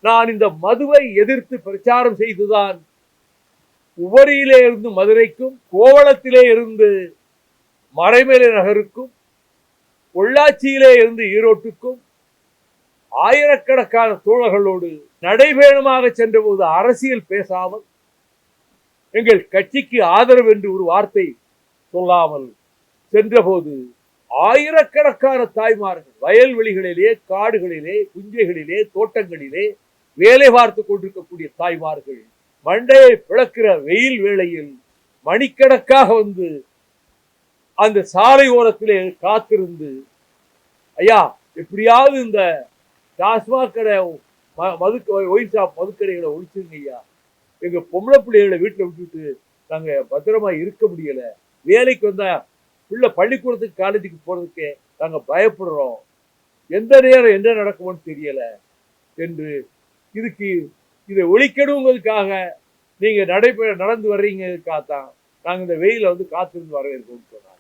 நான் இந்த மதுவை எதிர்த்து பிரச்சாரம் செய்துதான் உவரியிலே இருந்து மதுரைக்கும், கோவளத்திலே இருந்து மறைமலை நகருக்கும், பொள்ளாச்சியிலே இருந்து ஈரோட்டுக்கும் ஆயிரக்கணக்கான தோழர்களோடு நடைபயணமாக சென்றபோது அரசியல் பேசாமல், எங்கள் கட்சிக்கு ஆதரவு என்று ஒரு வார்த்தை சொல்லாமல் சென்றபோது ஆயிரக்கணக்கான தாய்மார்கள் வயல்வெளிகளிலே, காடுகளிலே, புஞ்சைகளிலே, தோட்டங்களிலே வேலை பார்த்து கொண்டிருக்கக்கூடிய தாய்மார்கள் மண்டையை பிளக்கிற வெயில் வேளையில் மணிக்கணக்காக வந்து அந்த சாலை ஓரத்திலே காத்திருந்து, ஐயா எப்படியாவது இந்த டாஸ்மாக் கடை, ஒயின் ஷாப், மதுக்கடைகளை ஒழிச்சிருங்க ஐயா, எங்க பொம்பளை பிள்ளைகளை வீட்டில் விட்டுட்டு நாங்க பத்திரமா இருக்க முடியல, வேலைக்கு வந்தா பிள்ளை பள்ளிக்கூடத்துக்கு காலேஜுக்கு போறதுக்கு நாங்க பயப்படுறோம், எந்த நேரம் என்ன நடக்குமோன்னு தெரியல என்று இதை ஒழிக்கணுங்கிறதுக்காக நீங்க நடந்து வர்றீங்கிறதுக்காகத்தான் நாங்க இந்த வெயில வந்து காத்திருந்து வரவேற்கோம்னு சொன்னாங்க.